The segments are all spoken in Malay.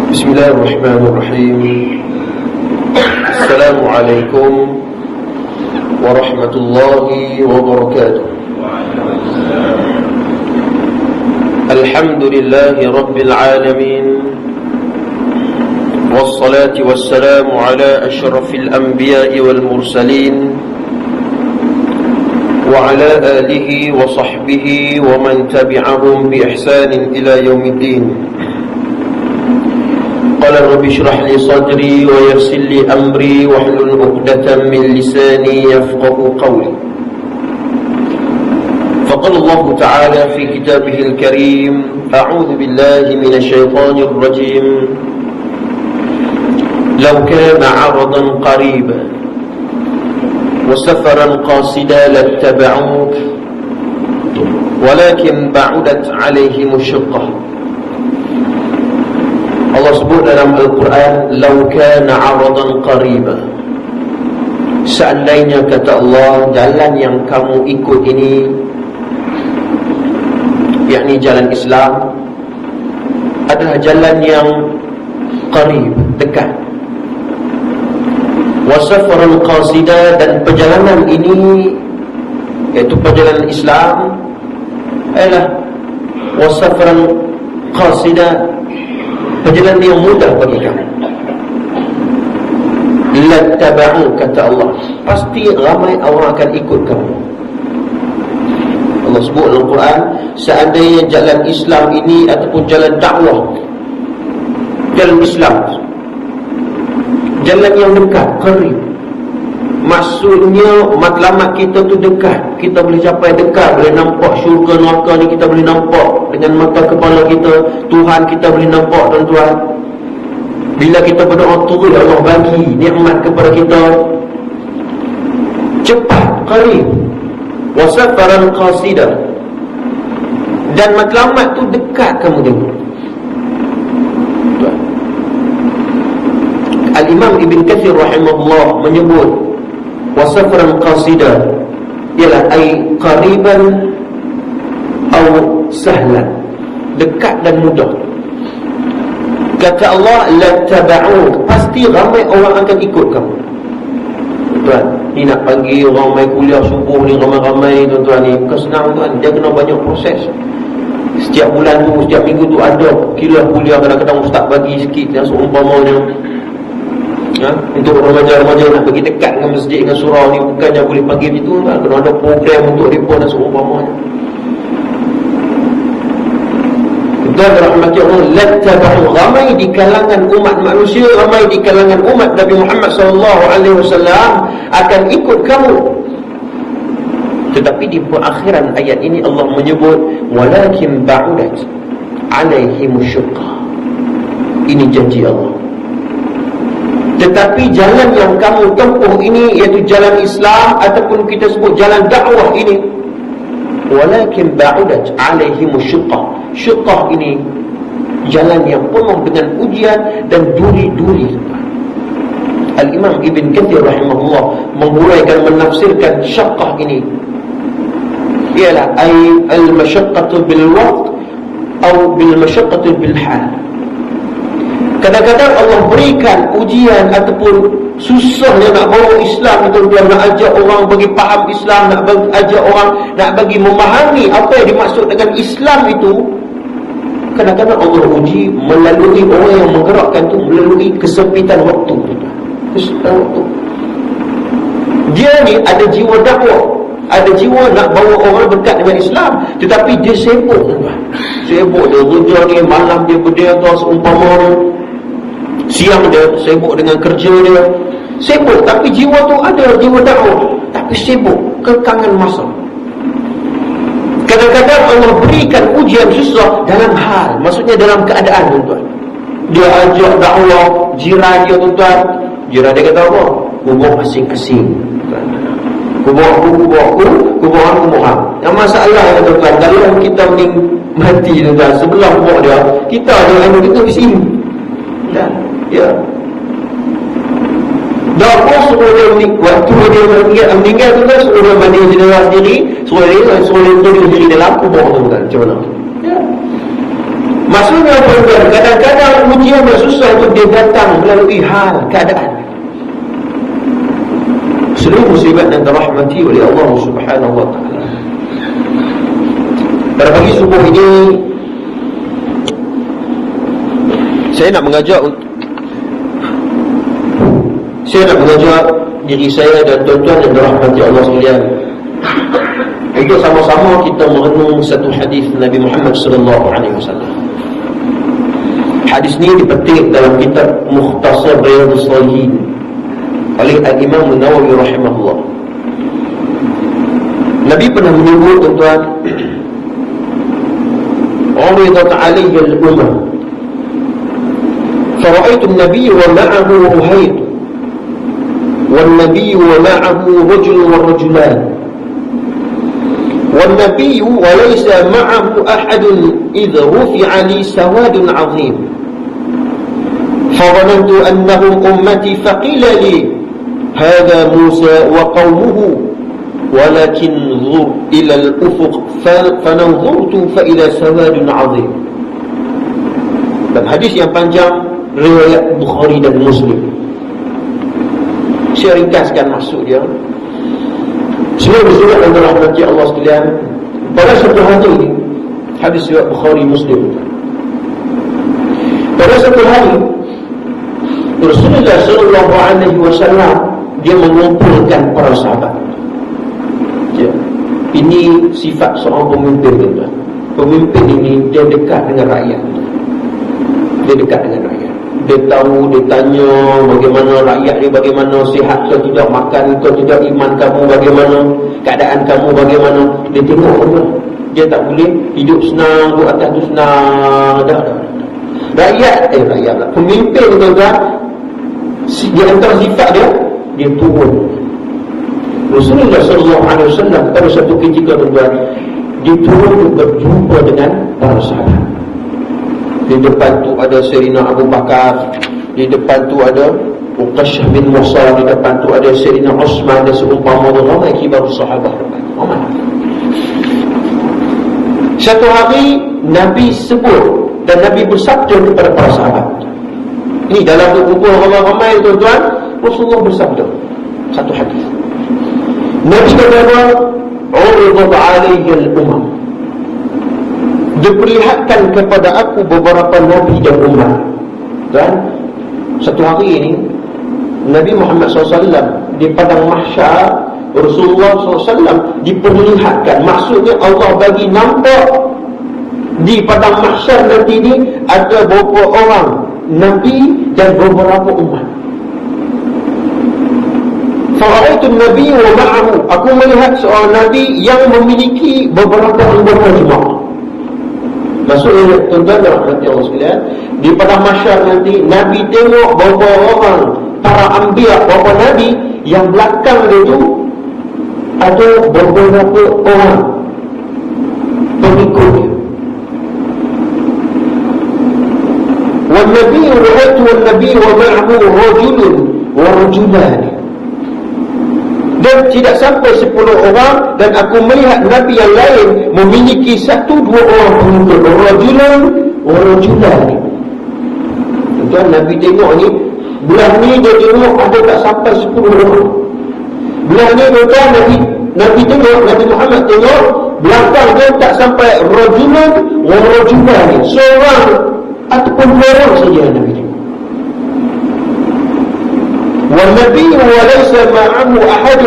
بسم الله الرحمن الرحيم. السلام عليكم ورحمة الله وبركاته. الحمد لله رب العالمين، والصلاة والسلام على أشرف الأنبياء والمرسلين وعلى آله وصحبه ومن تبعهم بإحسان إلى يوم الدين. قال رب اشرح لي صدري ويسر لي أمري واحلل عقدة من لساني يفقه قولي. فقال الله تعالى في كتابه الكريم: أعوذ بالله من الشيطان الرجيم. لو كان عرضا قريبا وسفرا قاصدا لاتبعوك ولكن بعدت عليهم الشقة. Allah sebut dalam Al-Quran, "Lau kana 'aradan qariba." Seandainya, kata Allah, jalan yang kamu ikut ini, yakni jalan Islam, adalah jalan yang qarib, dekat. Wa safaran qasida, dan perjalanan ini, iaitu perjalanan Islam, adalah wa safaran qasida, perjalanan yang mudah bagi kamu. Lattaba'u, kata Allah, pasti ramai orang akan ikut kamu. Allah sebut dalam Quran, seandainya jalan Islam ini ataupun jalan dakwah, jalan Islam, jalan yang dekat, qarib, maksudnya matlamat kita tu dekat, kita boleh capai dekat, boleh nampak syurga neraka ni, kita boleh nampak dengan mata kepala kita, Tuhan kita boleh nampak, tuan-tuan. Bila kita berdoa turun, Allah bagi nikmat kepada kita cepat, qarib. Wasafaran qasida, dan matlamat tu dekat kamu tengok. Al-Imam Ibn Kathir rahimahullah menyebut wasafaran qasida ialah ay qariban atau sahlan, dekat dan mudah. Kata Allah, lattaba'u, pasti ramai orang akan ikut kamu. Tuan, ni nak panggil orang mai kuliah subuh ni ramai-ramai, tuan-tuan, ni bukan senang, tuan. Dia kena banyak proses. Setiap bulan tu, setiap minggu tu ada kuliah, kadang-kadang ustaz bagi sikit yang seumpamanya, untuk remaja-remaja nak pergi dekat dengan masjid, dengan surau ni, bukannya boleh panggil itu, kan? Kena ada program untuk mereka dan seumpamanya. Dan rahmati Allah, lattaba'u, ramai di kalangan umat manusia, ramai di kalangan umat Nabi Muhammad SAW akan ikut kamu. Tetapi di perakhiran ayat ini Allah menyebut walakin ba'udat alaihimus syuqqah. Ini janji Allah. Tetapi jalan yang kamu tempuh ini, iaitu jalan Islam ataupun kita sebut jalan dakwah ini, walakin ba'udat alaihimus syuqqah. Syuqqah ini jalan yang penuh dengan ujian dan duri-duri. Al-Imam Ibn Kathir rahimahullah menghuraikan, menafsirkan syaqqah ini ialah ay al-masyaqqatu bil waqt atau bil masyaqqatu bil hal. Kadang-kadang Allah berikan ujian ataupun susahnya nak bawa Islam itu, nak ajak orang bagi faham Islam, nak ajak orang, nak bagi memahami apa yang dimaksud dengan Islam itu. Kadang-kadang Allah uji melalui orang yang menggerakkan tu, melalui kesempitan waktu. Kesempitan waktu. Dia ni ada jiwa dakwah, ada jiwa nak bawa orang dekat dengan Islam, tetapi dia sibuk, sibuk dia kerja ni, malam dia berniaga seumpamanya, siang dia sibuk dengan kerja dia, sibuk, tapi jiwa tu ada jiwa dakwah, tapi sibuk, kekangan masa. Kadang-kadang Allah berikan ujian susah dalam hal, maksudnya dalam keadaan, tuan-tuan. Dia ajak dakwah jiran dia, tuan-tuan. Jiran dia kata apa? Kubur asing-asing, kubur aku, kubur hang. Yang masalah, tuan-tuan, kalau kita mati, tuan-tuan, sebelah kubur dia, kita ada kita di sini. Ya. Dah pun suruh dia waktu dia meninggal tu kan, suruh dia mandi jenazah sendiri, suruh dia diri dalam kubur tu kan, macam mana? Ya. Maksudnya tuan-tuan, kadang-kadang ujian yang susah itu dia datang melalui hal, keadaan. Seluruh musibat yang dirahmati oleh Allah Subhanahu wa ta'ala. Pada pagi subuh ini saya nak mengajak diri saya dan tuan-tuan yang dirahmati Allah sekalian, itu sama-sama kita merenung satu hadis Nabi Muhammad sallallahu alaihi wasallam. Hadis ini dipetik dalam kitab Mukhtasar Riyadhus Shalihin oleh Al-Imam An-Nawawi rahimahullah. Nabi pernah menyebut, tuan-tuan, "Uridat 'alayya al-umam fara'aytu an-nabiy wa ma'ahu ruhayt wan-nabiy wa ma'ahu rajul wa rajulan wan-nabiy wa laysa ma'ahu ahadun idh rufi'a li sawadun 'azim فظننت أنهم أمتي فقيل لي هذا موسى وقومه ولكن انظر إلى الأفق فنظرت فإذا سواد عظيم." Dan hadis yang panjang riwayat Bukhari dan Muslim. Saya ringkaskan maksud dia. Semua bersurat dan dirahmati Allah sekalian, pada satu hari ini, hadis riwayat Bukhari Muslim, pada satu hari Rasulullah sallallahu alaihi wasallam dia mengumpulkan para sahabat. Ya. Ini sifat seorang pemimpin, tuan. Pemimpin ini dia dekat dengan rakyat. Dia dekat dengan rakyat. Dia tahu, dia tanya bagaimana rakyat dia, bagaimana sihat ke tidak, makan ke tidak, iman kamu bagaimana, keadaan kamu bagaimana. Dia tengok, tuan. Dia tak boleh hidup senang, duduk atas tu senang. Dah. Rakyat lah. Pemimpin, tuan-tuan, di antara sifat dia turun. Rasulullah sallallahu alaihi wasallam pada satu ketika, tuan-tuan, dia turun untuk berjumpa dengan para sahabat. Di depan tu ada Sayyidina Abu Bakar, di depan tu ada Uqasyah bin Musa, di depan tu ada Sayyidina Utsman dan seumpama ramai kibar sahabat. Satu hari Nabi sebut dan Nabi bersabda kepada para sahabat. Ini dalam kumpulan ramai-ramai, tuan-tuan, Rasulullah bersabda satu hadis. Nabi kata, "Uridat 'alayya al-umam." Diperlihatkan kepada aku beberapa nabi dan umat. Dan satu hari ini Nabi Muhammad SAW di padang mahsyar, Rasulullah SAW diperlihatkan. Maksudnya Allah bagi nampak di padang mahsyar nanti ini ada beberapa orang nabi dan beberapa umat. Fara'aitu an-nabiy wa ma'ahu, aku melihat seorang nabi yang memiliki beberapa anggota jemaah. Maksudnya, tuan-tuan dan hati Allah sekalian, di padang mahsyar nanti Nabi tengok beberapa orang, para anbiya, beberapa nabi yang belakang dia tu ada beberapa orang pengikutnya. والنبي رأيت والنبي ومعه رجل ورجلان. Dan tidak sampai 10 orang, dan aku melihat Nabi yang lain memiliki 1-2 orang pengikut. Rajulan warajulan. Tuan, Nabi tengok ni, belah ni dia tengok ada tak sampai 10 orang. Belah ni, tuan, Nabi tengok, Nabi Muhammad tengok, belakang dia tak sampai rajulan warajulan. Seorang ataupun 2 orang saja Nabi tengok. والنبي وليس معه أحد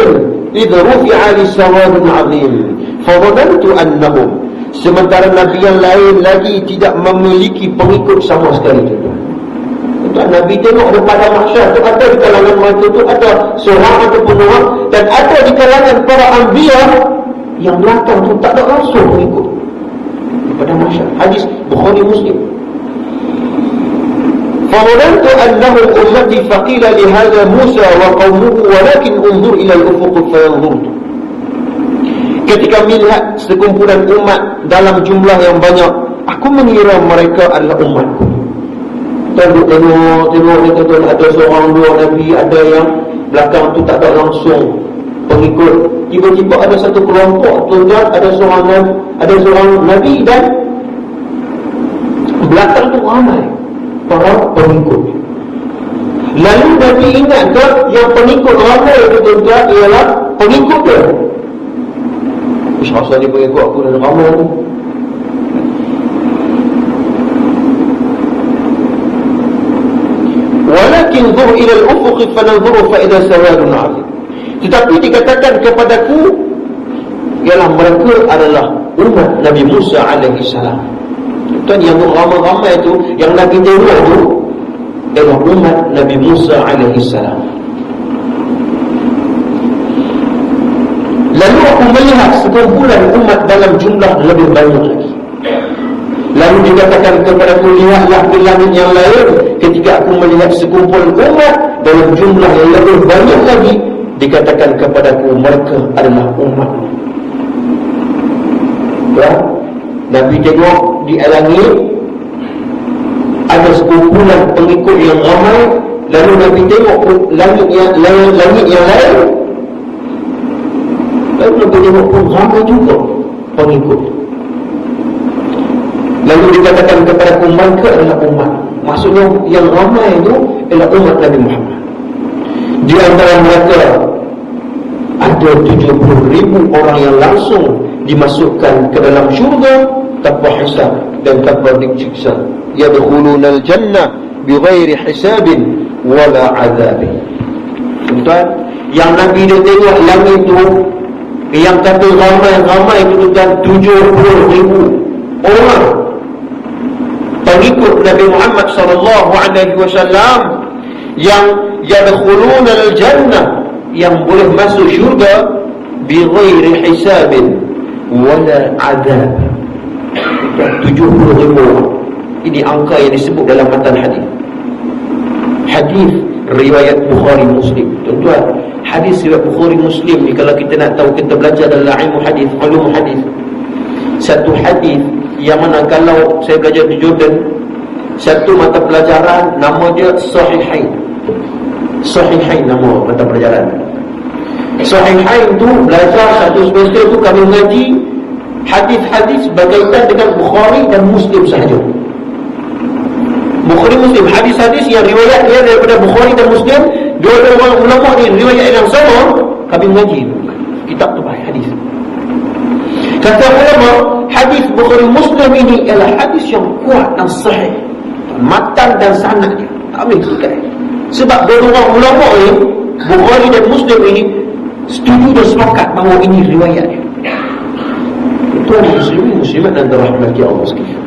إذ رفع لسواد عظيم فظننت أنهم. Sementara Nabi yang lain lagi tidak memiliki pengikut sama sekali, tuan. Nabi tengok ada pada mahsyar tu, ada di kalangan mereka tu ada seorang ataupun orang, dan ada di kalangan para anbiya yang belakang tu tak ada langsung pengikut pada mahsyar. Hadis Bukhari Muslim. فظننت أنهم أمتي فقيل لهذا موسى وقومه ولكن انظر إلى الأفق فانظرت. Ketika melihat sekumpulan umat dalam jumlah yang banyak, aku mengira mereka adalah umatku. Tengok ada seorang 2 nabi, ada yang belakang tu tak ada langsung pengikut. Tiba-tiba ada satu kelompok, tuan-tuan, ada seorang nabi dan belakang tu ramai para pengikut. Lalu Nabi ingat ke yang pengikut ramai itu tuan-tuan ialah pengikut dia. Rasa ni pengikut aku dan ramai tu. Walakin dhur ila al-ufuq fananzuru fa idza sawadun 'azim. Tetapi dikatakan kepadaku ialah mereka adalah umat Nabi Musa alaihi salam. Tuan, yang ramai-ramai itu yang Nabi tengok tu ialah umat Nabi Musa alaihi salam. Lalu aku melihat sekumpulan umat dalam jumlah lebih banyak lagi. Lalu dikatakan kepadaku, lihatlah ke langit yang lain. Ketika aku melihat sekumpulan umat dalam jumlah yang lebih banyak lagi, dikatakan kepadaku mereka adalah umat. Ya? Nabi tengok di langit ada sekumpulan pengikut yang ramai. Lalu Nabi tengok langit yang lain. Lalu Nabi tengok pun ramai juga pengikut. Lalu dikatakan kepadaku mereka adalah umat. Maksudnya yang ramai itu adalah umat Nabi Muhammad. Di antara mereka ada 70,000 orang yang langsung dimasukkan ke dalam syurga tanpa hisab dan tanpa disiksa. Yadkhuluna al-jannah bighairi hisabin wala azabin. Tuan, yang Nabi dia tengok langit itu, yang kata ramai itu tuan, 70,000 orang pengikut Nabi Muhammad sallallahu alaihi wasallam yang yadkhuluna al-jannah, yang boleh masuk syurga bighairi hisabin wala azab. 70,000 orang. Ini angka yang disebut dalam matan hadis. Hadis riwayat Bukhari Muslim. Tuan-tuan, hadis riwayat Bukhari Muslim ni kalau kita nak tahu, kita belajar dalam ilmu hadis, ulum hadis. Satu hadis yang mana kalau saya belajar di Jordan, satu mata pelajaran nama dia Sahihain. Sahihain nama mata pelajaran. Sahihain tu belajar satu semester tu kami mengaji hadis-hadis berkaitan dengan Bukhari dan Muslim sahaja. Bukhari Muslim, hadis-hadis yang riwayatnya daripada Bukhari dan Muslim, dua-dua orang ulama ni riwayat yang sama, kami mengaji kitab tu hadis. Kata ulama, hadis Bukhari Muslim ini ialah hadis yang kuat dan sahih, matan dan sanadnya tak boleh tukar. Sebab dua orang ulama ni, Bukhari dan Muslim ini setuju dan sepakat bahawa ini riwayatnya. Itu ada muslimat dan rahmati Allah sekalian.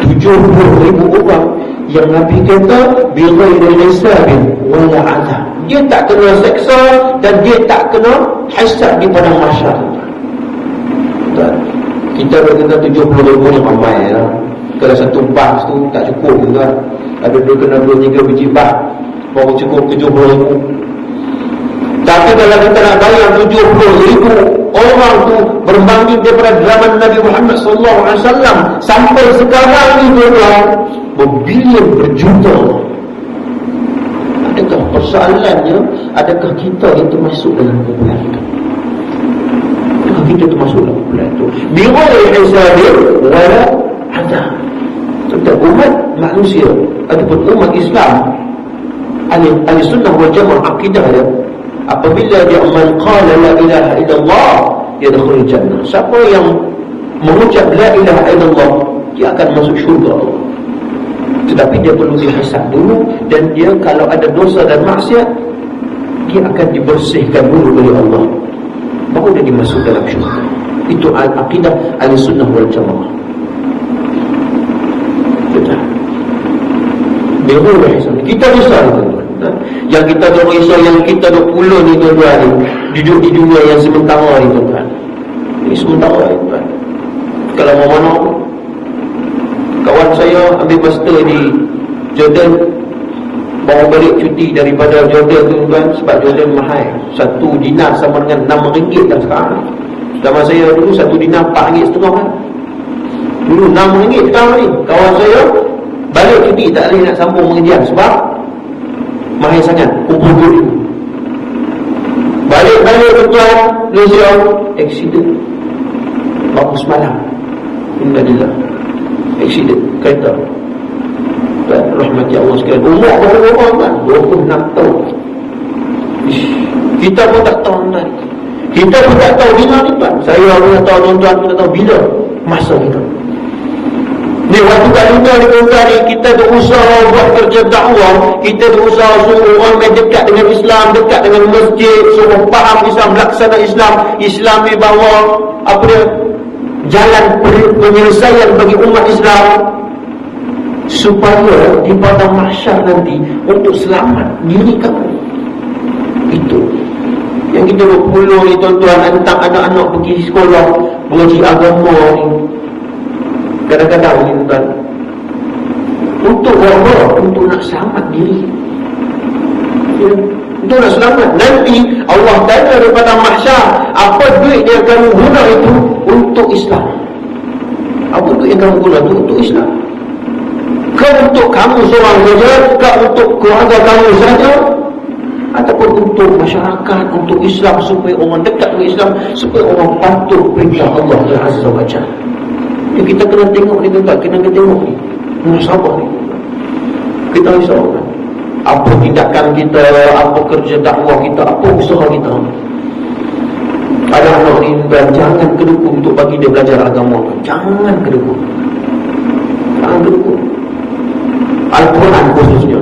70,000 orang yang Nabi kata bighairi hisabin wala azab. Dia tak kena seksa dan dia tak kena hisab di padang mahsyar. Kita kena 70,000 ni ramai lah. Kalau satu bas tu tak cukup juga. Ada kena 2-3 biji bas baru cukup 70,000. Tapi kalau kita nak bayar 70,000 orang tu berbanding daripada zaman Nabi Muhammad SAW sampai sekarang ni tuan-tuan, berbilion, berjuta. Adakah persoalannya, adakah kita itu masuk dalam kumpulan itu? Adakah kita itu masuk dalam kumpulan itu? Bighairi hisabin wala azab. Tentang umat manusia ataupun umat Islam, ahli sunnah wal jamaah akidah dia, apabila dia qala la ilaha illallah yadkhulul jannah. Siapa yang mengucap la ilaha illallah, dia akan masuk syurga. Tetapi dia perlu dihisab dulu, dan dia kalau ada dosa dan maksiat, dia akan dibersihkan dulu oleh Allah, baru dia dimasuk dalam syurga. Itu akidah ahli sunnah wal jamaah. Kita risau tuan-tuan. Yang kita duk risau, yang kita duk pula ni tuan-tuan ni, duduk di dunia yang sementara ni tuan-tuan. Ini sementara ni tuan. Kalau mau mana, kawan saya ambil master di Jordan, bawa balik cuti daripada Jordan tuan-tuan, sebab Jordan mahal. 1 dinar sama dengan RM6 dah sekarang. Zaman saya dulu 1 dinar RM4.5 kan. Dulu RM6 sekarang ni. Kawan saya balik cuti tak boleh nak sambung mengajian sebab mahal sangat, kumpul duit. Balik tuan-tuan, Malaysia, accident baru semalam. Innalillah. Aksiden kereta. Dan rahmati Allah sekalian, umur berapa orang kan? 26 tahun. Kita pun tak tahu tadi. Kita pun tak tahu bila ni Tuan. Saya pun tak tahu, tuan-tuan pun tak tahu bila masa kita. Ni waktu kat dunia ni tuan-tuan ni, kita berusaha buat kerja dakwah, kita berusaha suruh orang main dekat dengan Islam, dekat dengan masjid, suruh faham Islam, laksana Islam. Islam ni bawa apa dia, jalan penyelesaian bagi umat Islam, supaya di padang mahsyar nanti untuk selamat diri kamu. Itu yang kita berpuluh ni tuan-tuan, tentang anak-anak pergi sekolah mengaji agama ni. Kadang-kadang ni tuan, untuk apa? Untuk nak selamat diri, ya, untuk nak selamat. Nanti Allah tanya daripada mahsyar, apa duit yang kamu guna itu untuk Islam? Apa duit yang kamu guna itu untuk Islam? Kau untuk kamu seorang saja, kau untuk keluarga kamu saja, ataupun untuk masyarakat, untuk Islam, supaya orang dekat dengan Islam, supaya orang patuh perintah Allah Azza wa Jalla. Ya, kita kena tengok ni tuan, kena tengok ni muhasabah ni. Kita risau kan? Apa tindakan kita, apa kerja dakwah kita, apa usaha kita. Ada anak ni tuan, jangan kedukung untuk bagi dia belajar agama. Jangan kedukung. Jangan kedukung. Al-Quran khususnya.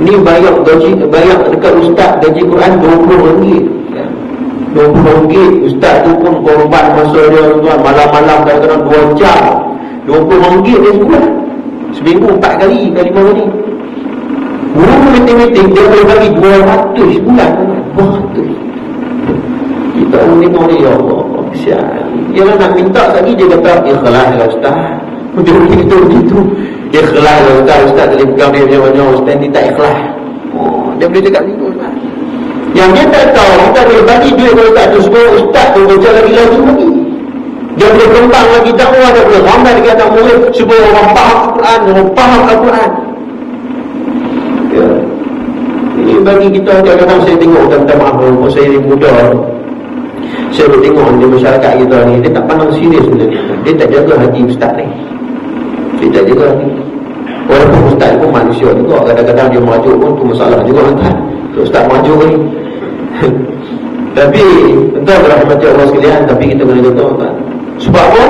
Ni bayar dekat ustaz gaji Quran RM20, ya. RM20. Ustaz tu pun korban masa dia tuan, malam-malam kadang-kadang 2 jam. RM20 dia sebulan. Seminggu 4 kali, 5 kali. Guru meeting-meeting dia boleh bagi 200 sebulan. 200. Kita tengok ni, ya Allah, kesian. Dia nak minta lagi, dia kata ikhlas lah ustaz. Begitu. Ikhlas lah ustaz boleh pegang dia macam-macam, ustaz ni tak ikhlas. Dia boleh cakap gitu ustaz. Yang dia tak tahu, kita boleh bagi duit kalau tak ada, supaya ustaz tu baca lagi. Dia boleh kembang lagi dakwah, dia boleh ramai lagi anak murid, supaya orang faham Al-Quran, orang faham Al-Quran. Ya. Ini bagi kita, kadang-kadang saya tengok, minta maaf walaupun saya ni muda, saya boleh tengok di masyarakat kita ni, dia tak pandang serius sebenarnya. Dia tak jaga hati ustaz ni. Dia tak jaga hati. Walaupun ustaz pun manusia juga, kadang-kadang dia maju pun tu masalah juga kan. Ustaz maju ni. Tapi entah berahmati Allah sekalian, tapi kita kena jaga kan. Sebab apa?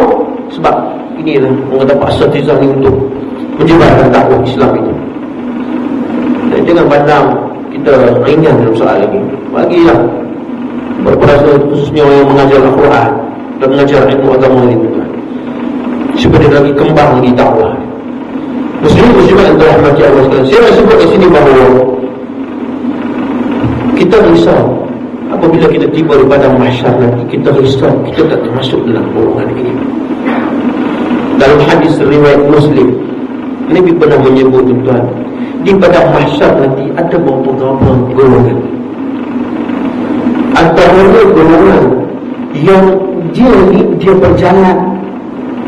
Sebab inilah orang dapat sertizah ni untuk menyebarkan dakwah Islam itu. Dan jangan pandang kita ringan dalam soal ini. Bagilah berperasa khususnya orang yang mengajar Al-Quran dan mengajar ilmu agama ini, supaya dia lagi kembang di dakwah. Muslim-muslimat yang dirahmati Allah sekalian, saya nak sebut di sini bahawa kita risau apabila kita tiba di padang mahsyar nanti. Kita risau kita tak termasuk dalam golongan ini. Dalam hadis riwayat Muslim, Nabi pernah menyebut tuan, di padang mahsyar nanti ada beberapa golongan. Antaranya golongan yang dia berjalan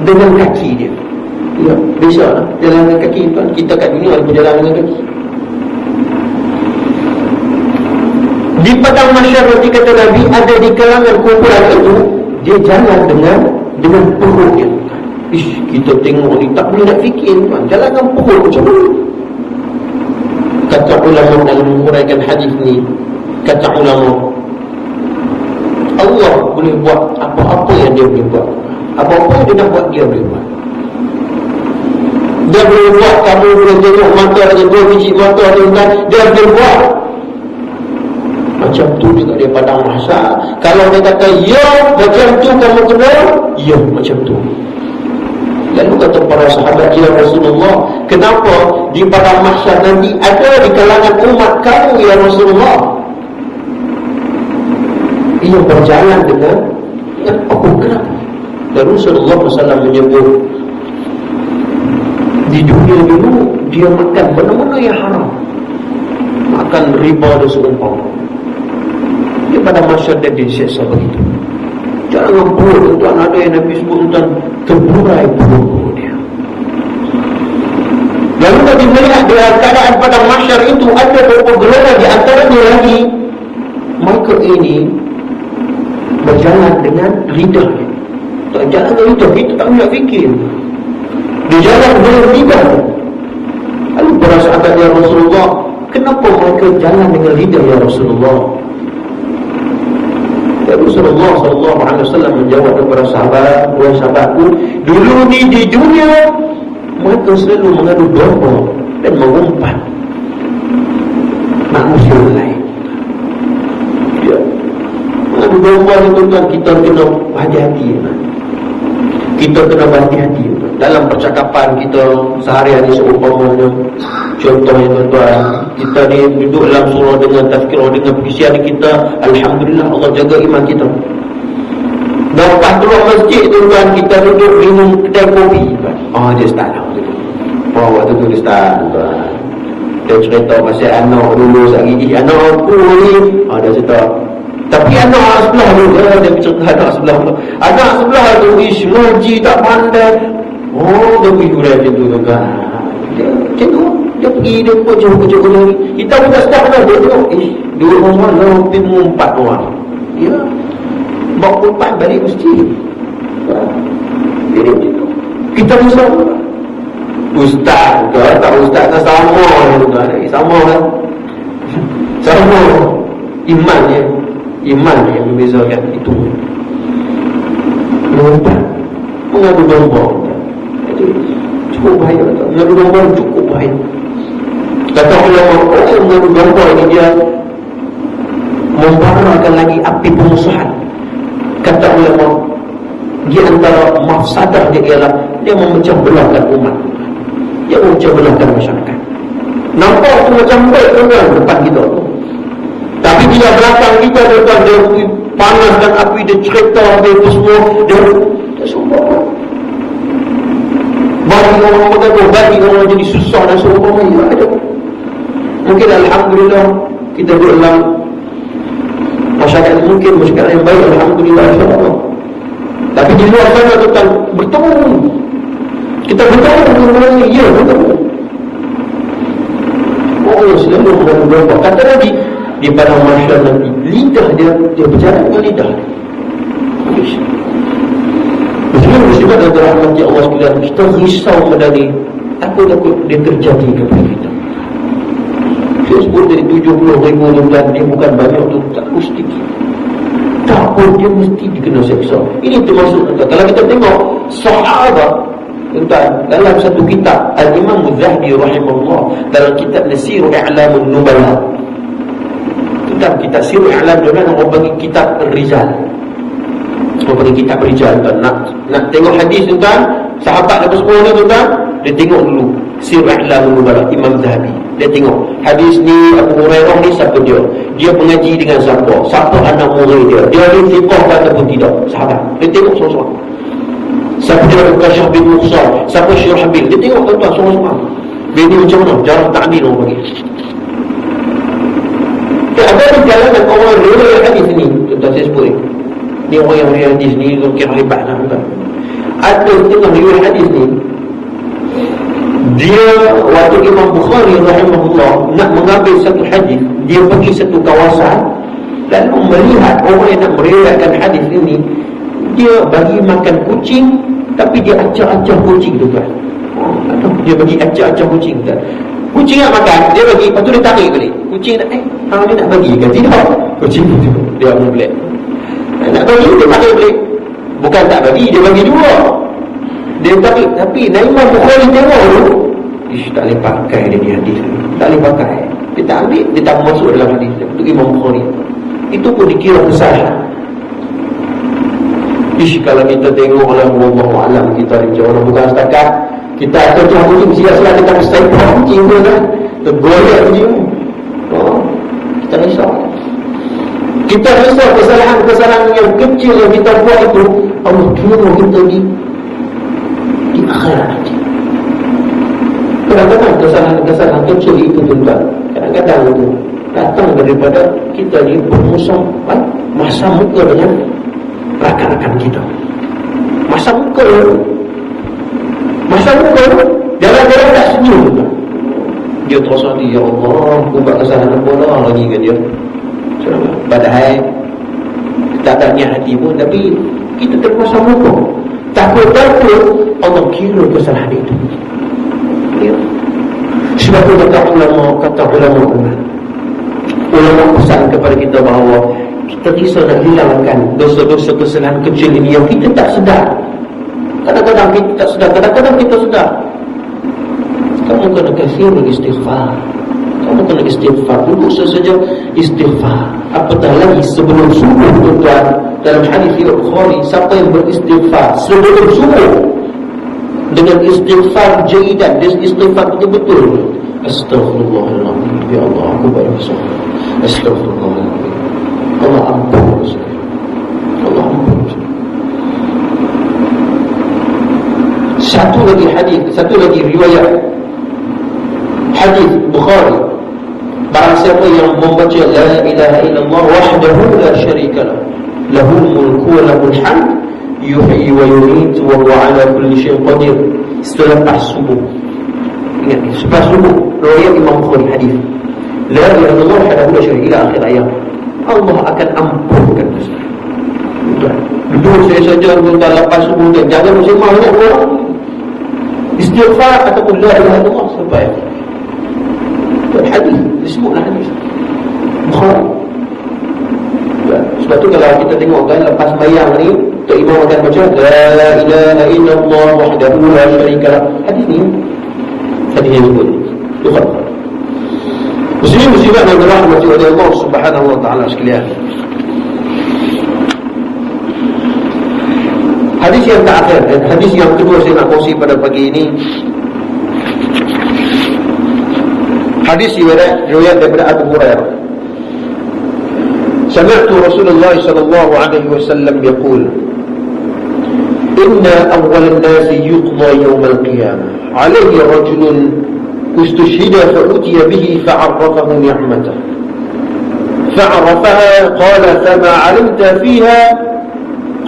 dengan kaki dia. Ya, biasa jalan dengan kaki tuan. Kita kat dunia ada berjalan dengan kaki. Di padang mahsyar nanti kata Nabi, ada di kalangan kumpulan itu, dia jalan dengan perut dia. Kita tengok ni tak boleh nak fikir tuan, jalan dengan perut macam mana? Kata ulama dalam menguraikan hadis ni, kata ulama, Allah boleh buat apa-apa yang dia boleh buat. Apa-apa yang dia nak buat, dia boleh buat. Dia boleh buat kamu boleh tengok mata dengan 2 biji mata tuan, dia boleh buat. Macam tu juga dia padang mahsyar. Kalau dia kata ya macam tu kamu kena, ya macam tu. Lalu kata para sahabat, ya Rasulullah, kenapa di padang mahsyar nanti ada di kalangan umat kamu ya Rasulullah ia berjalan dengan apa? Kenapa? Dan Rasulullah SAW menyebut, di dunia dulu dia makan benda-benda yang haram, makan riba dan seumpama. Dia pada masa dia disiksa begitu. Jangan perut tuan, ada yang Nabi sebut tuan, terburai perut dia. Lalu Nabi melihat dalam keadaan pada mahsyar itu ada beberapa golongan, di antaranya lagi mereka ini berjalan dengan lidah. Tak jalan dengan lidah, kita tak boleh fikir. Dia jalan dengan lidah. Lalu para sahabat ya Rasulullah, kenapa mereka jalan dengan lidah ya Rasulullah? Ya Rasulullah sallallahu alaihi wasallam menjawab kepada sahabat, "Wahai sahabatku, dulu ni di dunia mereka selalu mengadu domba dan mengumpat manusia lain." Ya, mengadu domba ni tuan, kita kena hati-hati. Kita kena berhati-hati dalam percakapan kita sehari-hari. Seumpamanya, contohnya tuan-tuan, kita ni duduk dalam surau dengan tazkirah, dengan perkisian kita, alhamdulillah Allah jaga iman kita. Lepas keluar masjid tuan, kita duduk minum kedai kopi. Dia start lah. Waktu tu dia start tuan. Dia cerita pasal anak dulu sekali, anak aku ni, dia cerita. Tapi anak sebelah tu, dia bercerita anak sebelah tu. Anak sebelah tu, ngaji tak pandai. Dia pergi hurai macam tu tuan. Dia macam tu. Dia pergi, dia kerja lagi. Kita pun tak sedap kan. Dia tengok, dua orang lebih mengumpat orang. Ya, bawa umpat balik mesti. Jadi macam tu. Kita risau. Ustaz ke, tak ustaz kan sama tuan. Sama kan. Sama. Iman yang membezakan itu. Mengumpat, mengadu domba. Cukup bahaya. Mengadu domba cukup bahaya. Kata ulama, orang yang mengadu domba ini dia membarakan lagi api pemusuhan. Kata ulama, di antara mafsadah dia ialah dia memecah belahkan umat. Dia memecah belahkan masyarakat. Nampak tu macam baik tuan depan kita tu. Tapi bila belakang kita tuan, dia panaskan api, dia cerita dia itu semua, dia sumpah. Bagi orang bergaduh, bagi orang jadi susah dan seumpamanya ada. Mungkin alhamdulillah kita duduk dalam masyarakat mungkin masyarakat yang baik, alhamdulillah insya-Allah. Tapi di luar sana tuan bertemu. Kita bertemu dengan orang ni, ya bertemu. Orang yang selalu berdoa. Kata lagi di padang mahsyar nanti, lidah dia berjalan dengan lidah. Muslimat dan rahmati Allah sekalian, kita risau mengenai takut dia terjadi kepada kita. Saya sebut dari 70,000 tuan, dia bukan banyak tu, tak sedikit. Tak pun dia mesti dikena seksa. Ini termasuk tuan. Kalau kita tengok sahabat tuan, dalam satu kitab Al-Imam Az-Zahabi rahimahullah, dalam kitab Siru I'lamun Nubala, kitab Siru I'lamun Nubala, orang bagi kitab Rijal. Orang bagi kitab Rijal tuan. Nak tengok hadis tuan, sahabat apa semua ni tuan, dia tengok dulu Siru I'lamun Nubala Imam Zahabi. Dia tengok hadis ni, Abu Hurairah ni siapa dia, dia mengaji dengan siapa anak murid dia ada fiqh ataupun tidak, sahabat. Dia tengok semua-semua. Siapa dia Kasyaf bin Mukhsar, siapa Syurahbil, dia tengok tuan-tuan semua-semua. Dia ni macam mana jarah ta'dil orang bagi. Ada di kalangan orang riwayat hadis ni tuan-tuan, saya sebut ni orang yang riwayat hadis ni kira hebat lah tuan. Ada setengah riwayat hadis ni, dia waktu Imam Bukhari rahimahullah nak mengambil satu hadis, dia pergi satu kawasan lalu melihat orang yang nak meriwayatkan hadis ini, dia bagi makan kucing tapi dia acak-acak kucing tu kan. Dia bagi acak-acak kucing kan. Kucing nak makan, dia bagi, lepas tu dia tarik balik. Kucing nak dia nak bagi kan? Tidak. Kucing tu dia boleh. Nak bagi dia tarik balik. Bukan tak bagi, dia bagi dua. Dia tarik, tapi Imam Bukhari tengok tu, tak boleh pakai dia ni hadis. Tak boleh pakai. Dia tak ambil, dia tak masuk dalam hadis. Untuk Imam Bukhari. Itu pun dikira kesalahan. Kalau kita tengok oleh Allah Alam, kita macam orang bukan setakat kita akan cakap kucing, siap-siap kita bersepak kucing tu kan, tergolek kucing. Kita risau. Kita risau kesalahan-kesalahan yang kecil yang kita buat itu, Allah kira kita di akhirat nanti. Kadang-kadang kesalahan-kesalahan kecil itu tuan, kadang-kadang itu datang daripada kita ni bermusuh masa muka dengan rakan-rakan kita. Masa muka jalan-jalan tak senyum tuan. Dia terus hati, ya Allah, aku buat kesalahan apa lah lagi ke dia. Padahal tak ada niat hati pun, tapi kita terpaksa muka. Takut-takut Allah kira kesalahan itu. Ya. Sebab itu kata ulama pesan kepada kita bahawa kita bisa nak hilangkan dosa-dosa kesalahan kecil ini yang kita tak sedar. Kadang-kadang kita tak sedar, kadang-kadang kita sedar. Kamu kena kasih istighfar. Kamu kena istighfar. Dulu saja istighfar. Apatah lagi sebelum subuh, tuan-tuan. Dalam hadis riwayat Bukhari, siapa yang beristighfar sebelum subuh dengan istighfar jaidan, dia istighfar betul-betul. Astaghfirullahaladzim, ya Allah, aku berdosa. Astaghfirullahaladzim, Allah ampun saya. Allah ampun saya. Satu lagi hadis, satu lagi riwayat hadis Bukhari. Barang siapa yang membaca la ilaha illallah wahdahu la syarika lah, lahul mulku wa lahul hamd, yuhyi wa yumiitu wa huwa ala kulli syai'in qadir. Selepas subuh. Ingat, selepas subuh. Riwayat Imam Bukhari hadis. La ilaha illallah wahdahu la syarika ila akhir ayat. Allah akan ampunkan dosa. Duduk saya saja tuan lepas subuh dan jangan muslimah banyak orang istighfar ataupun la ilaha illallah sampai hadis, disebutlah hadis Bukhari. Sebab tu kalau kita tengok kan lepas bayang ni, Tok Imam akan baca la ilaha illallah wahdahu la syarika lah. Hadis ni hadis yang disebut Bukhari. Muslimin-muslimat yang dirahmati oleh Allah Subhanahu wa taala sekalian. Hadis yang terakhir dan hadis yang kedua saya nak kongsi pada pagi ini. Hadis riwayat daripada Abu Hurairah. Sami'tu Rasulullah sallallahu alaihi wasallam yaqul, "Inna awwal an-nas yuqda yawm al-qiyamah 'alayhi rajulun استشهد فأتي به فعرفه نعمته فعرفها قال فما علمت فيها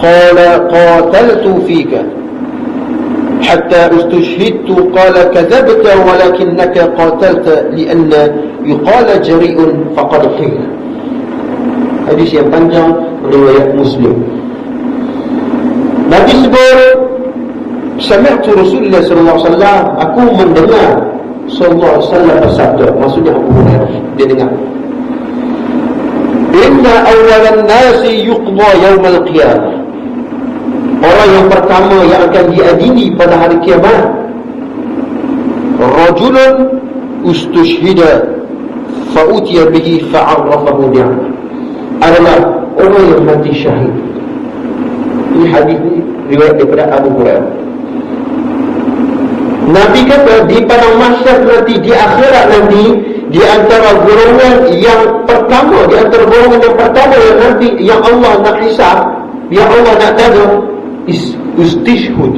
قال قاتلت فيك حتى استشهدت قال كذبت ولكنك قاتلت لأن يقال جريء فقد قيل. Hadis yang panjang riwayat Muslim. Nabi sebut, sami'tu Rasulullah sallallahu alaihi wasallam, aku mendengar sallallahu alaihi wasallam bersabda, maksudnya Abu Hurairah, dia dengar. Inna awalan nasi yuqda yawmal qiyamah. Orang yang pertama yang akan diadili pada hari kiamat, rajulun ustushhida fa'utiya bihi fa'arrafahu ni'mah, adalah orang yang mati syahid. Ini hadis ni riwayat daripada Abu Hurairah. Nabi kata di padang mahsyar nanti, di akhirat nanti, di antara golongan yang pertama, di antara golongan yang pertama yang nanti yang Allah nak hisab, yang Allah nak tanya, istishhud,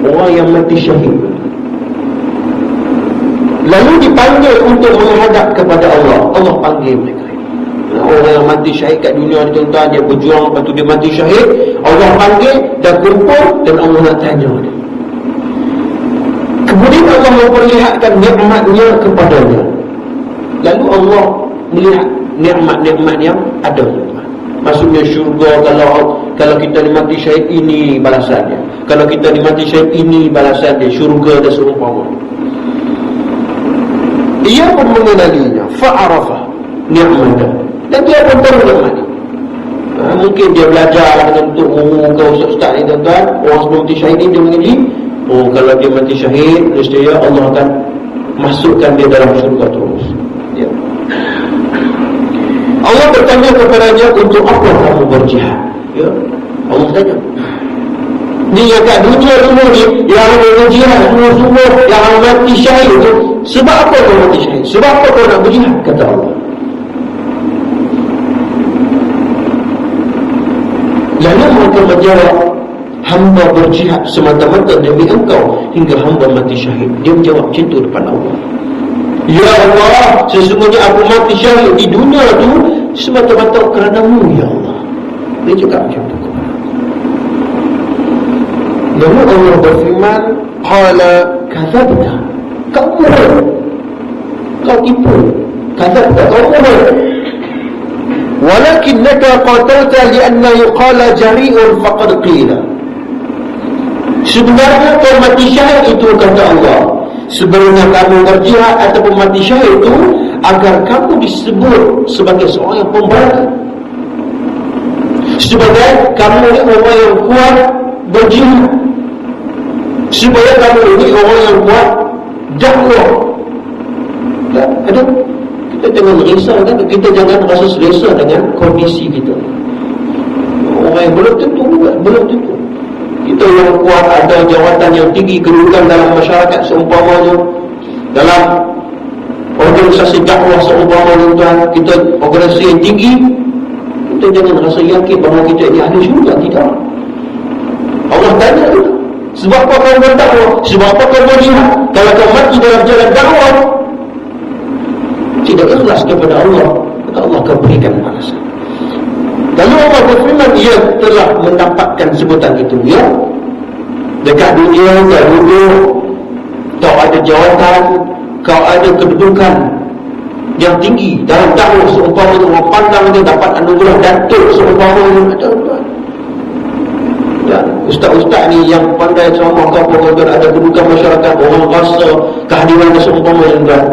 orang yang mati syahid. Lalu dipanggil untuk menghadap kepada Allah. Allah panggil mereka. Orang yang mati syahid kat dunia ni tuan-tuan, dia berjuang, lepas tu dia mati syahid, Allah panggil dan kumpul dan Allah nak tanya dia. Kemudian Allah memperlihatkan nikmatnya kepadanya. Lalu Allah melihat nikmat-nikmat yang ada. Maksudnya syurga, kalau kita dimati syahid, ini balasannya. Kalau kita dimati syahid, ini balasan dia, syurga dan seumpama. Ia pun mengenalinya, fa'arafa ni'mata, dan dia pun tahu nikmat ni. Mungkin dia belajar untuk muka ustaz-ustaz ni tuan-tuan, orang sebelum mati syahid ni dia mengaji, oh kalau dia mati syahid, nescaya Allah akan masukkan dia dalam syurga terus. Ya. Allah bertanya kepadanya, untuk apa kamu berjihad? Ya. Allah tanya. Ni yang kat dunia semua ni, yang berjihad semua-semua, yang mati syahid tu, sebab apa kau mati syahid? Sebab apa kau nak berjihad? Kata Allah. Lalu mereka menjawab, hamba berjihad semata-mata demi engkau hingga hamba mati syahid. Dia menjawab macam tu depan Allah. Ya Allah, sesungguhnya aku mati syahid di dunia tu semata-mata kerana-Mu, ya Allah. Dia cakap macam tu. Lalu Allah berfirman, qala kadzabta, kau bohong, kau tipu, kadzabta, kau bohong. Walakinnaka qatalta li'anna yuqala jari'un faqad qila. Sebenarnya kau mati syahid itu, kata Allah, sebenarnya kamu berjihad ataupun mati syahid itu agar kamu disebut sebagai seorang yang pemberani, sebagai kamu ini orang yang kuat berjihad, supaya kamu ini orang yang kuat dakwah. Tak ada. Kita jangan risau kan, kita jangan rasa selesa dengan kondisi kita. Orang yang belum tentu juga, belum tentu. Kita yang kuat, ada jawatan yang tinggi, kedudukan dalam masyarakat seumpamanya, dalam organisasi dakwah seumpamanya, tuan, kita organisasi yang tinggi, kita jangan rasa yakin bahawa kita ini ahli syurga. Tidak. Allah tanya kita, sebab apa kau berdakwah? Sebab apa kau berjihad? Kalau kau mati dalam jalan dakwah, tidak ikhlas kepada Allah, maka Allah akan berikan balasan. Lalu Allah berfirman, ia telah mendapatkan sebutan itu, ya. Dekat dunia kau duduk, kau ada jawatan, kau ada kedudukan yang tinggi dalam dakwah, seumpamanya orang pandang dia dapat anugerah datuk seumpamanya, dan ustaz-ustaz ni yang pandai ceramah kau pun ada kedudukan masyarakat, orang rasa kehadiran dia seumpamanya, kan.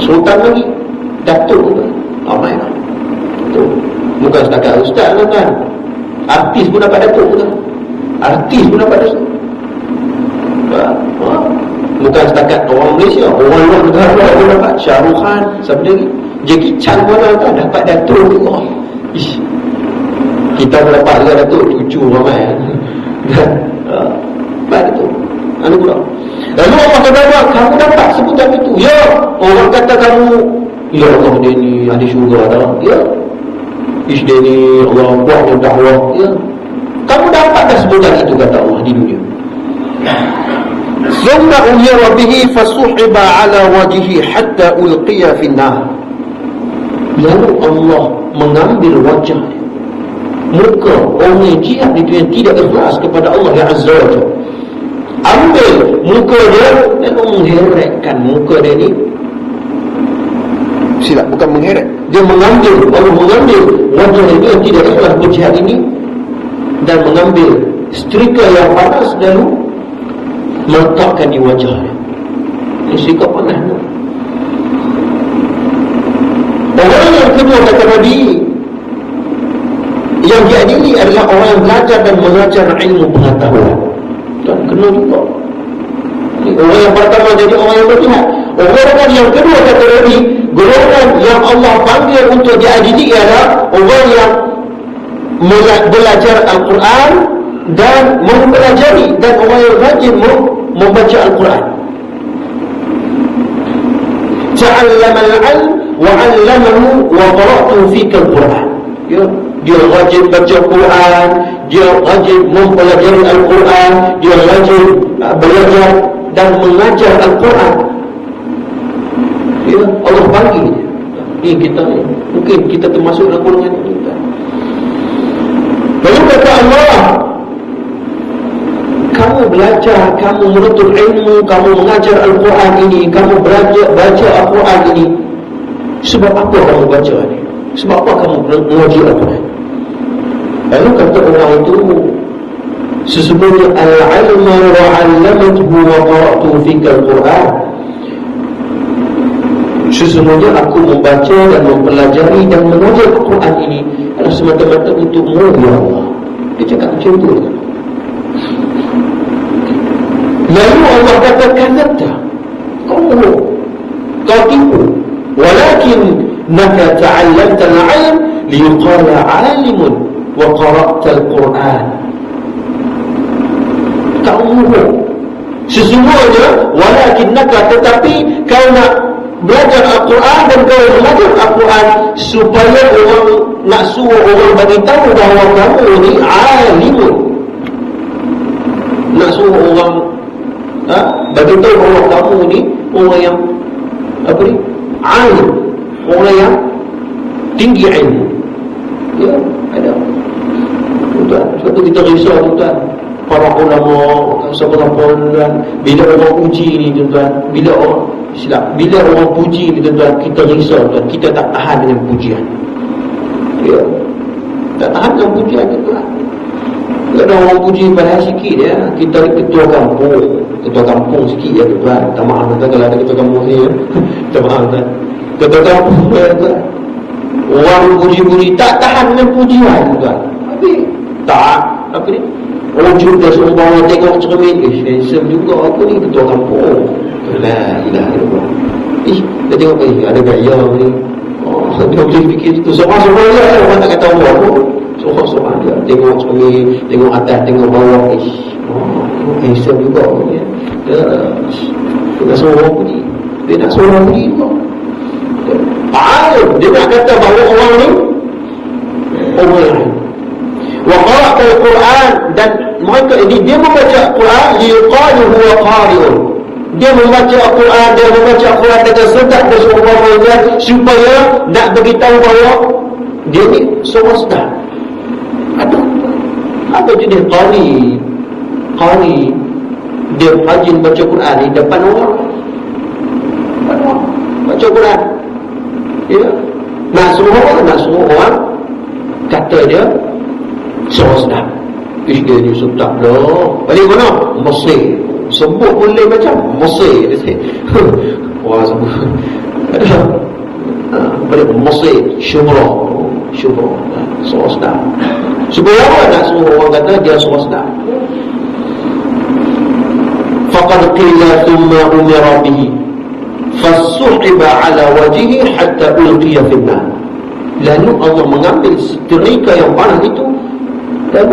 Sultan lagi, datuk juga, ramai kan. Bukan setakat ustaz lah, kan. Artis pun dapat datuk juga. Artis pun dapat datuk. Bukan setakat orang Malaysia, orang luar negara pun dapat. Shah Rukh Khan, siapa lagi, Jackie Chan pun kan dapat datuk juga. Ish, kita pun dapat juga datuk, cucu ramai kan. Dapat datuk, anu pula. Lalu Allah kata, kamu dapat sebutan itu. Ya, orang kata kamu, ya Allah dia ni ahli syurga dah. Ya, ish dia ni Allah buat dakwah. Ya, kamu dapat dah sebutan itu, kata Allah, di dunia. Summa umira bihi fasuhiba ala wajhihi hatta ulqiya fi an-nar. Lalu Allah mengambil wajah, muka orang yang jihad itu yang tidak ikhlas kepada Allah yang Azza wa Jalla, ambil muka dia lalu mengheretkan muka dia ni. Silap, bukan mengheret, dia mengambil, Allah mengambil wajah itu yang tidak ikhlas berjihad ini dan mengambil setrika yang panas lalu meletakkan di wajah dia. Ini sikap panas tu. Orang yang kedua, kata Nabi, yang diadili adalah orang yang belajar dan mengajar ilmu pengetahuan. Dan kena juga. Orang yang pertama jadi orang yang berjihad. Orang yang kedua, kata Nabi, golongan yang Allah panggil untuk diadili adalah orang yang belajar Al-Quran dan mempelajari, dan orang yang rajin membaca Al-Quran. Ta'allama al-'ilm wa 'allamahu wa qara'tu fika al-Quran. Ya, dia rajin baca Quran, dia rajin mempelajari Al-Quran, dia rajin belajar dan mengajar Al-Quran. Ya, Allah panggil. Ini kita ni, mungkin kita termasuk dalam golongan ini. Lalu kata Allah, kamu belajar, kamu menuntut ilmu, kamu mengajar Al-Quran ini, kamu belajar baca Al-Quran ini. Sebab apa kamu baca ini? Sebab apa kamu mengajar Al-Quran? Lalu kata orang itu, sesungguhnya al-ilma wa 'allamtuhu wa qara'tu fika al-Quran. Sesungguhnya aku membaca dan mempelajari dan mengajar Al-Quran ini adalah semata-mata untukmu, ya Allah. Dia cakap macam tu. Lalu Allah katakan, kau tipu, walakin naka ta'allamta al-'ilm liyuqala 'alimun wa qara'ta al-Quran. Kau bohong. Sesungguhnya walakin naka, tetapi kau nak belajar Al-Quran dan kau mengajar Al-Quran supaya orang nak suruh orang bagi tahu bahawa kamu ni alimun. Nak suruh orang bagi tahu bahawa kamu ni orang yang apa ni? Alim, orang yang tinggi ilmu. Ya, ada. Tuan, sebab kita risau tuan. Para ulama, sahabat-sahabat, bila orang puji ni tuan, bila orang puji ni tuan, kita risau tuan, kita tak tahan dengan pujian. Ya, tak tahan dengan pujian tuan. Ada orang puji padahal sikit ya. Kita ni ketua kampung sikit ya tuan. Tak maaf tuan kalau ada ketua kampung ni ya. Tak maaf tuan. Ketua kampung ya tuan. Orang puji-puji tak tahan dengan pujian tuan. Tapi tak apa ni? Orang juga seumpama tengok cermin, handsome juga aku ni ketua kampung. La ilaha illallah. Dia tengok ada gaya ni. Dia boleh fikir itu. Seorang-seorang dia orang tak kata Allah pun. Seorang-seorang dia tengok cermin, tengok atas, tengok bawah. Handsome juga ni. Dia nak suruh orang puji. Dia nak suruh orang puji juga. Dia nak kata bahawa orang ni orang lain. Wa qara'a al-Quran, dan mereka ini dia membaca Al-Quran liqalu huwa qari'un. Dia membaca Al-Quran, dia membaca Al-Quran dengan sedap dan seumpamanya supaya nak beritahu bahawa dia ni seorang sedap. Aduh, apa jenis qari? Dia rajin baca Quran di depan orang. Baca Quran. Ya. Nak suruh orang kata dia seorang sedap. Dia ni sedap dah. Balik mana? Mesir. Sebut boleh macam Mesir. Wah sebut. Ada. Balik Mesir. Syurah. Seorang sedap. Supaya apa nak suruh orang kata dia seorang sedap? Faqad qila thumma umira bihi fasuhiba ala wajhihi hatta ulqiya fi an-nar. Lalu Allah mengambil setrika yang panas itu dan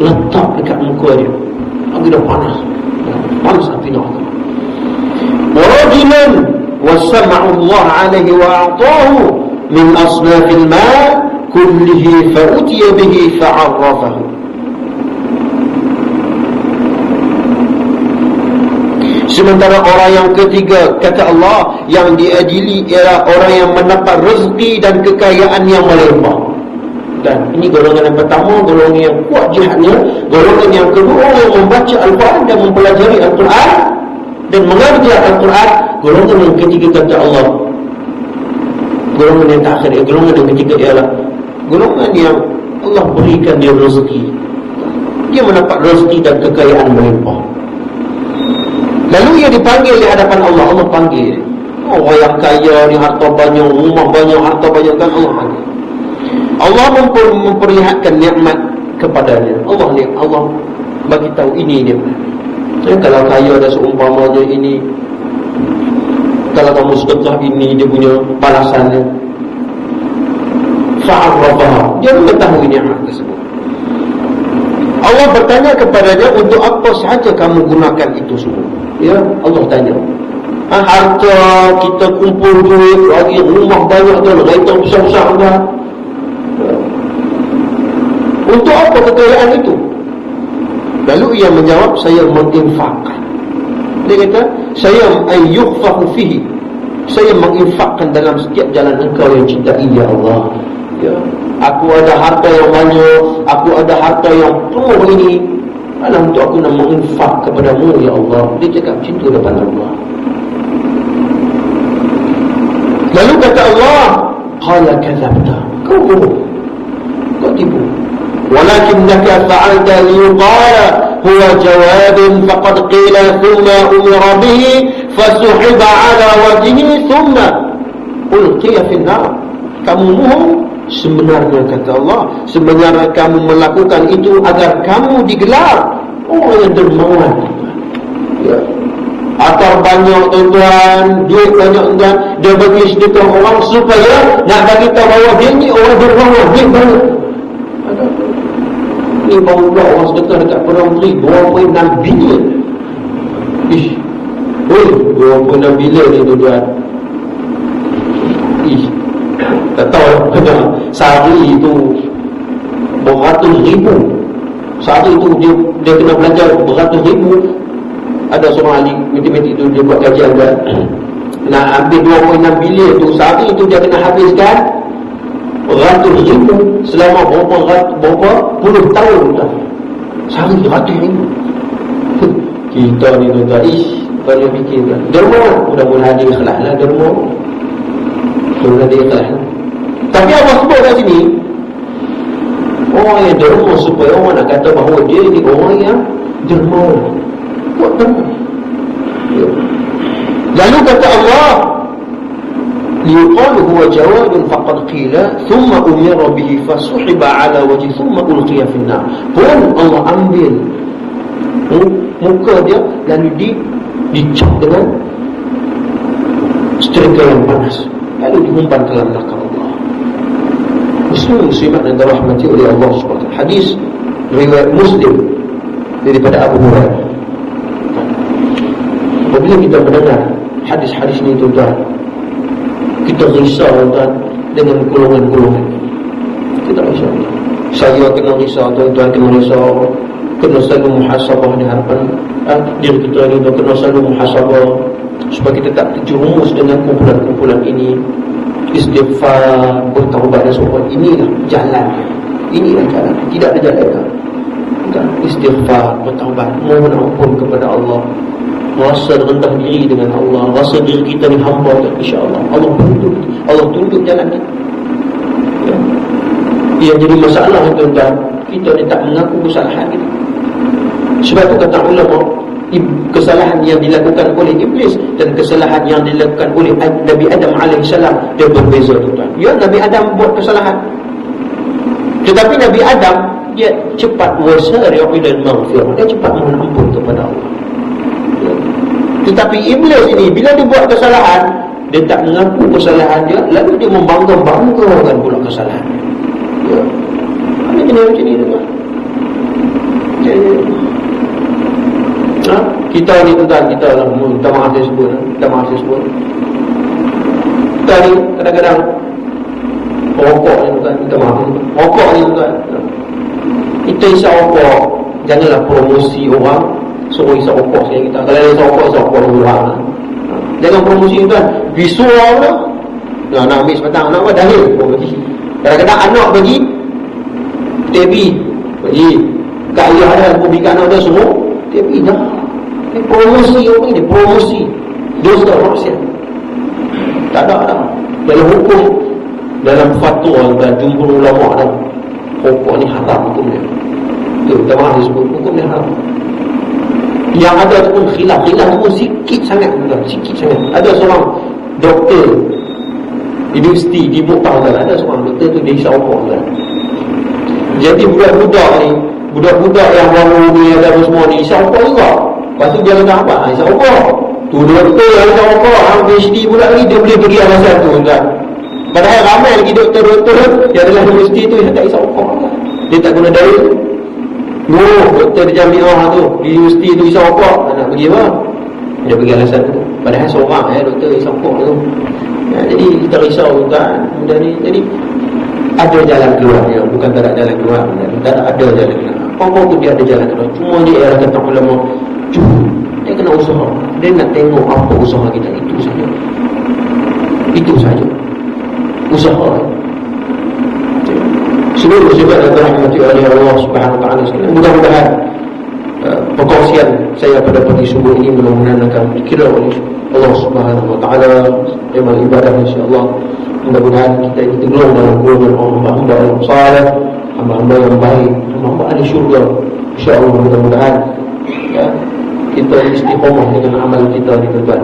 letak dekat muka dia. Lagi dah panas api neraka. Wa rajulan wasama'u Allah alaihi wa a'tahu min asnafil mal kullihi fa utiya bihi fa'arrafahu. Sementara orang yang ketiga, kata Allah, yang diadili ialah orang yang mendapat rezeki dan kekayaan yang melimpah. Dan ini golongan yang pertama, golongan yang kuat jihadnya. Golongan yang kedua, orang yang membaca Al-Quran dan mempelajari Al-Quran dan mengajar Al-Quran. Golongan yang ketiga, kata Allah, golongan yang terakhir, golongan yang ketiga ialah golongan yang Allah berikan dia rezeki. Dia mendapat rezeki dan kekayaan melimpah. Lalu ia dipanggil di hadapan Allah. Allah panggil. Orang yang kaya ni, harta banyak, rumah banyak, harta banyak, kan Allah panggil. Allah memperlihatkan nikmat kepadanya. Allah bagi tahu ini nikmat. Kalau kaya dan seumpamanya ini, kalau kamu sedekah ini, dia punya balasannya. Fa'arrafah. Dia mengetahui nikmat tersebut. Allah bertanya kepadanya, untuk apa sahaja kamu gunakan itu semua? Ya, Allah tanya. Harta kita kumpul duit, lagi rumah banyak dah, kereta besar-besar dah. Untuk apa kekayaan itu? Lalu ia menjawab, saya menginfakkan. Dia kata, saya ayyukhfahu fihi. Saya menginfakkan dalam setiap jalan engkau yang cintai, ya Allah. Ya, aku ada harta yang banyak, aku ada harta yang penuh ini. Alah, untuk aku nak menginfak kepadamu, ya Allah. Dia cakap macam tu depan Allah. Lalu kata Allah, qala kadzabta, kau bohong, kau tipu. Walakinnaka fa'alta liyuqala huwa jawabun faqad qila thumma umira bihi fasuhiba ala wajhihi thumma ulqiya fi an-nar. Kamu bohong. Sebenarnya, kata Allah, sebenarnya kamu melakukan itu agar kamu digelar orang yang dermawan. Ya. Harta banyak tuan-tuan, duit banyak tuan, dia bagi sedekah orang supaya nak bagi tahu bahawa dia ni orang dermawan, dia banyak. Ni baru pula orang sedekah dekat Perdana Menteri 2.6 bilion. Oi, 2.6 bilion ni tuan-tuan. Tak tahu sehari itu beratus ribu. Sehari itu dia kena belajar beratus ribu. Ada seorang ahli matematik itu, dia buat kajian kan, nak ambil 2.6 bilion tu, sehari itu dia kena habiskan beratus ribu selama berapa puluh tahun dah. Sehari ratus ribu. Kita ni tuan-tuan, banyak fikir kan. Derma, mudah-mudahan dia ikhlas lah derma. Mudah-mudahan dia ikhlas. Tapi Allah sebut kat sini, orang yang derma supaya orang nak kata bahawa dia ni orang yang derma. Buat derma. Lalu kata Allah, liyuqalu huwa jawadun faqad qila thumma umira bihi fasuhiba ala wajhi thumma ulqiya finnar. Pun Allah ambil muka dia lalu dicap dengan setrika yang panas, lalu dihumpan ke dalam neraka Allah. Muslimat yang dirahmati oleh Allah SWT. Hadis riwayat Muslim daripada Abu Hurairah. Apabila kita mendengar hadis-hadis ini, tuan-tuan, kita risau, tuan, dengan golongan-golongan. Kita risau. Saya kena risau, tuan-tuan kena risau. Kena selalu muhasabah di hadapan diri kita ni, kena selalu muhasabah supaya kita tak terjerumus dengan kumpulan-kumpulan ini. Istighfar, bertaubat dan sebagainya. Inilah jalannya. Inilah jalan. Tidak ada jalan lain. Istighfar, bertaubat, mohon ampun kepada Allah, rasa rendah diri dengan Allah, rasa diri kita ni hamba, insya-Allah Allah tunjuk jalan kita. Ya. Yang jadi masalah, tuan-tuan, kita ni tak mengaku kesalahan kita. Sebab itu kata ulama, kesalahan yang dilakukan oleh iblis dan kesalahan yang dilakukan oleh Nabi Adam AS, dia berbeza, tuan-tuan. Ya, Nabi Adam buat kesalahan, tetapi Nabi Adam dia cepat wasari'u ilal maghfirah, dia cepat mohon ampun kepada Allah. Ya. Tetapi iblis ini bila dia buat kesalahan, dia tak mengaku kesalahan dia, lalu dia membangga-banggakan pula kesalahan. Ya. Ada jenis macam ni, tuan-tuan. Kita ni, tuan-tuan, kita lah, minta maaf saya sebut, kita ni kadang-kadang rokok ni, tuan-tuan, minta maaf ni, rokok ni, tuan-tuan, kita isap rokok, janganlah promosi orang suruh isap rokok sekali kita. Kalau dia isap rokok orang, jangan promosi, tuan, visual lah. Nak ambil sebatang, anak apa dahil bagi, kadang-kadang anak bagi TV, bagi kat ayah dia, bagi kat anak dia semua TV dah. Ini promosi, orang ni promosi dosa maksiat. Tak ada dalam hukum, dalam fatwa dan jumhur ulama dah, rokok ni haram hukumnya. Tu ulama disebut hukum ni haram. Yang ada tu pun khilaf pun sikit sangat, sikit sangat. Ada seorang doktor universiti di Mekah, ada seorang doktor tu dia isap rokok, kan. Jadi budak-budak yang baru ni ada semua ni isap rokok juga. Lepas tu dia kata apa? Isap rokok. Tu doktor yang isap rokok, PhD pula lagi, dia boleh bagi alasan tu, kan. Padahal ramai lagi doktor-doktor yang dalam universiti tu yang tak isap rokok, kan. Dia tak guna dalil. Doktor di jamiah tu, di universiti tu isap rokok, nak bagi apa? Dia bagi alasan tu. Padahal seorang doktor isap rokok tu. Ya, jadi kita risau, kan. Jadi ada jalan keluar dia, bukan tak ada jalan keluar. Tak ada jalan keluar. Apa tu dia ada jalan keluar. Cuma dia ialah kata ulama, dia kena usaha. Dia nak tengok apa usaha kita. Itu saja usaha. Seluruh sebab yang dirahmati oleh Allah Subhanahu Wa Taala sekalian, mudah-mudahan perkongsian saya pada pagi subuh ini mudah-mudahan akan dikira oleh Allah Subhanahu Wa Taala amal ibadah, insya-Allah. Mudah-mudahan kita ini tergolong dalam golongan hamba-hamba yang saleh, hamba-hamba yang baik, hamba-hamba ahli syurga, insya-Allah. Mudah-mudahan ya, kita istiqamah dengan amal kita di depan,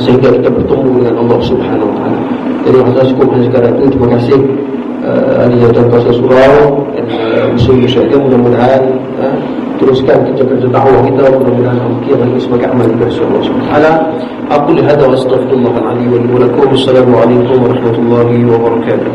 sehingga kita bertemu dengan Allah Subhanahu Wa Taala. Jadi saya cukup sekarang itu. Terima kasih ahli jawatan kuasa surau dan musuh-musuhnya. Mudah-mudahan teruskan kerja-kerja dakwah kita, mudah-mudahan mungkin lagi sebagai amal ibadah Allah Subhanahu Wa Taala. Aqul hadza wa astaghfirullah al-azim wa lakum. Assalamualaikum warahmatullahi wabarakatuh.